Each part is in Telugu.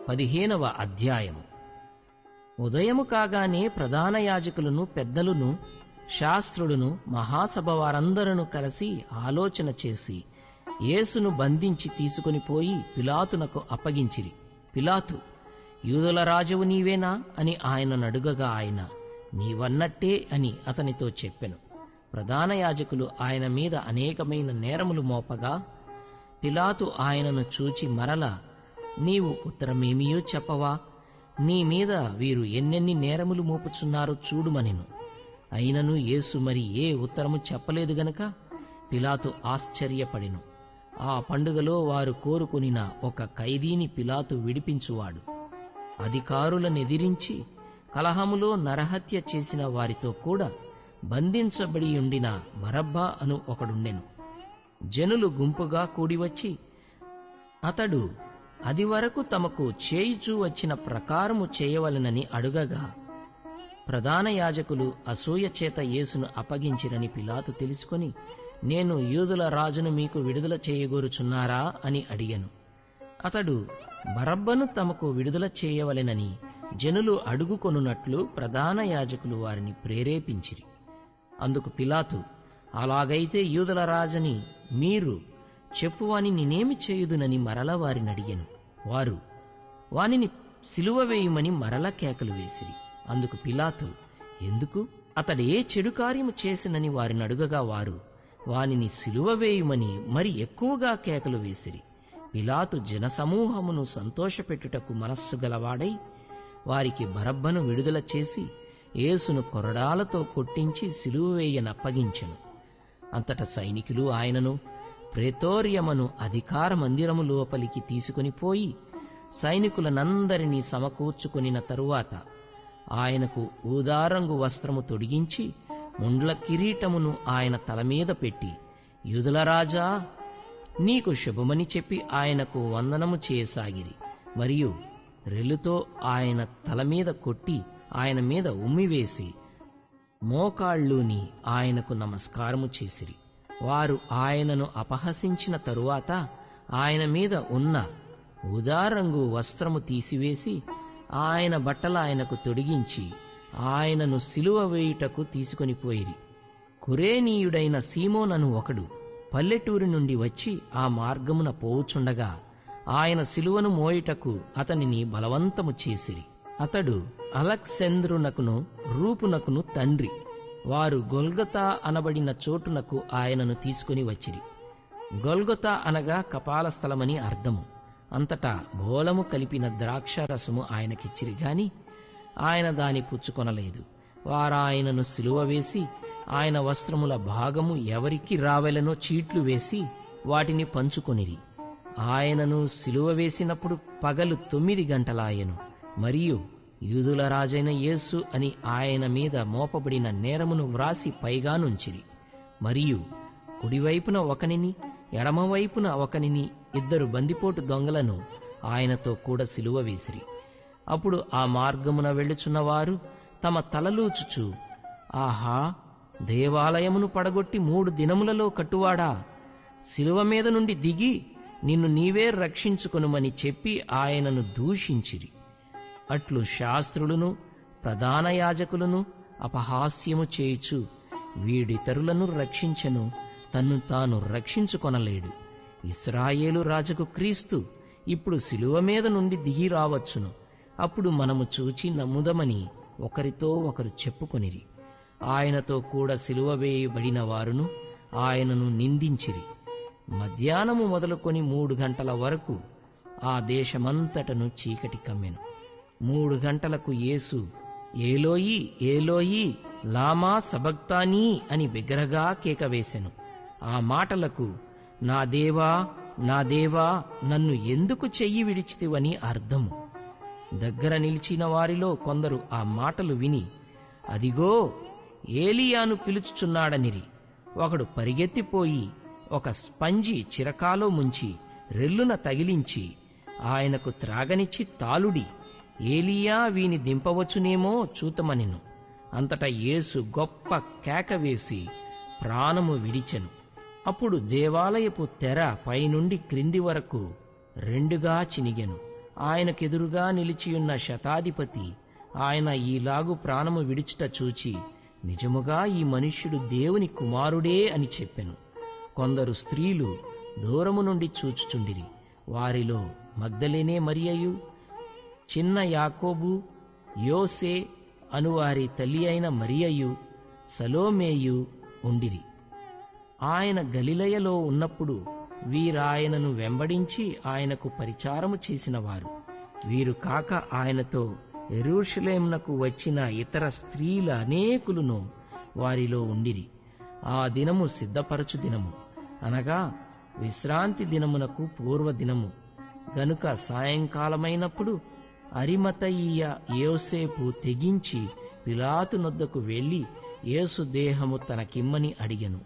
15వ అధ్యాయము. ఉదయము కాగానే ప్రధాన యాజకులను, పెద్దలను, శాస్త్రులను, మహాసభ వారందరూ కలిసి ఆలోచన చేసి యేసును బంధించి తీసుకొని పోయి పిలాతునకు అప్పగించిరి. పిలాతు, యూదుల రాజువు నీవేనా అని ఆయనను అడుగగా ఆయన, నీవన్నట్టే అని అతనితో చెప్పెను. ప్రధాన యాజకులు ఆయన మీద అనేకమైన నేరములు మోపగా పిలాతు ఆయనను చూచి మరలా, నీవు ఉత్తరమేమియో చెప్పవా? నీ మీద వీరు ఎన్నెన్ని నేరములు మోపుచున్నారో చూడుమనెను. అయినను యేసు మరి ఏ ఉత్తరము చెప్పలేదు గనక పిలాతు ఆశ్చర్యపడెను. ఆ పండుగలో వారు కోరుకొనిన ఒక ఖైదీని పిలాతు విడిపించువాడు. అధికారులనెదిరించి కలహములో నరహత్య చేసిన వారితో కూడా బంధించబడి ఉండిన బరబ్బా అను ఒకడుండెను. జనులు గుంపుగా కూడివచ్చి అతడు అది వరకు తమకు చేయుచూ వచ్చిన ప్రకారము చేయవలెనని అడుగగా ప్రధాన యాజకులు అసూయ చేత యేసును అప్పగించిరని పిలాతు తెలుసుకొని, నేను యూదుల రాజును మీకు విడుదల చేయగోరుచున్నారా అని అడిగాను. అతడు బరబ్బను తమకు విడుదల చేయవలెనని జనులు అడుగుకొనున్నట్లు ప్రధాన యాజకులు వారిని ప్రేరేపించిరి. అందుకు పిలాతు, అలాగైతే యూదుల రాజని మీరు చెప్పువాని నేనేమి చేయుదునని మరల వారిని అడిగాను. వారు వానిని సిలువ వేయుమని మరల కేకలు వేసిరి. అందుకు పిలాతు, ఎందుకు? అతడే చెడు కార్యము చేసినని వారిని అడుగగా వారు వానిని సిలువ వేయుమని మరి ఎక్కువగా కేకలు వేసిరి. పిలాతు జనసమూహమును సంతోషపెట్టుటకు మనస్సు గలవాడై వారికి బరబ్బను విడుదల చేసి యేసును కొరడాలతో కొట్టించి సిలువ వేయనప్పగించెను. అంతట సైనికులు ఆయనను ప్రేతోర్యమను అధికార మందిరము లోపలికి తీసుకొని పోయి సైనికులనందరినీ సమకూర్చుకొనిన తరువాత ఆయనకు ఊదారంగు వస్త్రము తొడిగించి ముండ్ల కిరీటమును ఆయన తలమీద పెట్టి, యూదుల రాజా, నీకు శుభమని చెప్పి ఆయనకు వందనము చేయసాగిరి. మరియు రెల్లుతో ఆయన తలమీద కొట్టి ఆయన మీద ఉమ్మివేసి మోకాళ్ళూని ఆయనకు నమస్కారము చేసిరి. వారు ఆయనను అపహసించిన తరువాత ఆయన మీద ఉన్న ఉదారంగు వస్త్రము తీసివేసి ఆయన బట్టలు ఆయనకు తొడిగించి ఆయనను సిలువ వేయుటకు తీసుకొని పోయిరి. కురేనీయుడైన సీమోనను ఒకడు పల్లెటూరి నుండి వచ్చి ఆ మార్గమున పోవుచుండగా ఆయన సిలువను మోయుటకు అతనిని బలవంతము చేసిరి. అతడు అలెగ్జాంద్రునకును రూపునకును తండ్రి. వారు గొల్గొతా అనబడిన చోటునకు ఆయనను తీసుకుని వచ్చిరి. గొల్గొతా అనగా కపాల స్థలమని అర్థము. అంతటా బోలము కలిపిన ద్రాక్షరసము ఆయనకిచ్చిరి గాని ఆయన దాని పుచ్చుకొనలేదు. వారాయనను సిలువ వేసి ఆయన వస్త్రముల భాగము ఎవరికి రావెలనో చీట్లు వేసి వాటిని పంచుకొనిరి. ఆయనను సిలువ వేసినప్పుడు పగలు 9 గంటలాయెను. మరియు యూదుల రాజైన యేసు అని ఆయన మీద మోపబడిన నేరమును వ్రాసి పైగా నుంచిరి. మరియు కుడివైపున ఒకనిని, ఎడమవైపున ఒకనిని, 2 బందిపోటు దొంగలను ఆయనతో కూడా సిలువ వేసిరి. అప్పుడు ఆ మార్గమున వెళ్ళుచున్నవారు తమ తలలూచుచు, ఆహా, దేవాలయమును పడగొట్టి 3 దినములలో కట్టువాడా, సిలువ మీద నుండి దిగి నిన్ను నీవే రక్షించుకొనుమని చెప్పి ఆయనను దూషించిరి. అట్లు శాస్త్రులను, ప్రధాన యాజకులను అపహాస్యము చేయుచు, వీడితరులను రక్షించెను, తన్ను తాను రక్షించుకొనలేడు. ఇశ్రాయేలు రాజుకు క్రీస్తు ఇప్పుడు సిలువ మీద నుండి దిగి రావచ్చును. అప్పుడు మనము చూచి నమ్ముదమని ఒకరితో ఒకరు చెప్పుకొనిరి. ఆయనతో కూడా సిలువ వేయబడిన వారును ఆయనను నిందించిరి. మధ్యాహ్నము మొదలుకొని 3 గంటల వరకు ఆ దేశమంతటను చీకటి కమ్మెను. 3 గంటలకు యేసు, ఏలోయి ఏలోయి లామా సబక్తానీ అని బిగ్గరగా కేక వేసెను. ఆ మాటలకు, నా దేవా నా దేవా, నన్ను ఎందుకు చెయ్యి విడిచితివని అర్థము. దగ్గర నిలిచిన వారిలో కొందరు ఆ మాటలు విని, అదిగో ఏలియాను పిలుచుచున్నాడనిరి. ఒకడు పరిగెత్తిపోయి ఒక స్పంజి చిరకాలో ముంచి రెల్లున తగిలించి ఆయనకు త్రాగనిచ్చి తాలుడి, ఏలియా వీని దింపవచ్చునేమో చూతమనెను. అంతటా యేసు గొప్ప కేక వేసి ప్రాణము విడిచెను. అప్పుడు దేవాలయపు తెర పైనుండి క్రింది వరకు రెండుగా చినిగెను. ఆయనకెదురుగా నిలిచియున్న శతాధిపతి ఆయన ఈలాగు ప్రాణము విడిచుట చూచి, నిజముగా ఈ మనుష్యుడు దేవుని కుమారుడే అని చెప్పెను. కొందరు స్త్రీలు దూరము నుండి చూచుచుండిరి. వారిలో మగ్దలేనే మరియయు, చిన్న యాకోబు, యోసే అనువారి తల్లి అయిన మరియయు, సలోమేయు ఉండిరి. ఆయన గలిలయలో ఉన్నప్పుడు వీరాయనను వెంబడించి ఆయనకు పరిచారము చేసినవారు. వీరు కాక ఆయనతో యెరూషలేమునకు వచ్చిన ఇతర స్త్రీల అనేకులను వారిలో ఉండిరి. ఆ దినము సిద్ధపరచు దినము, అనగా విశ్రాంతి దినమునకు పూర్వదినము గనుక సాయంకాలమైనప్పుడు అరిమతయియ యోసేపు తెగించి పిలాతు నొద్దకు వెళ్లి యేసు దేహము తనకిమ్మని అడిగెను.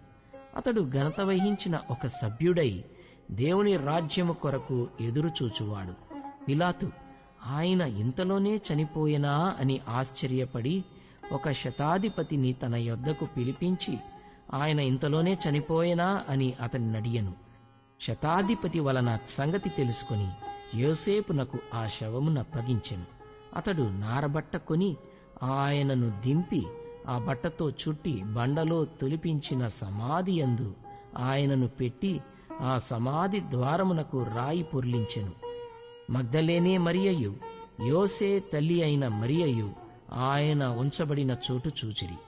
అతడు ఘనత వహించిన ఒక సభ్యుడై దేవుని రాజ్యము కొరకు ఎదురుచూచువాడు. పిలాతు ఆయన ఇంతలోనే చనిపోయినా అని ఆశ్చర్యపడి ఒక శతాధిపతిని తన యొద్దకు పిలిపించి, ఆయన ఇంతలోనే చనిపోయినా అని అతన్ని అడిగెను. శతాధిపతి వలన సంగతి తెలుసుకొని యోసేపునకు ఆ శవమునప్పగించెను. అతడు నారబట్ట కొని ఆయనను దింపి ఆ బట్టతో చుట్టి బండలో తొలిపించిన సమాధి యందు ఆయనను పెట్టి ఆ సమాధి ద్వారమునకు రాయి పొర్లించెను. మగ్దలేనే మరియయు, యోసే తల్లి అయిన మరియయు ఆయన ఉంచబడిన చోటు చూచిరి.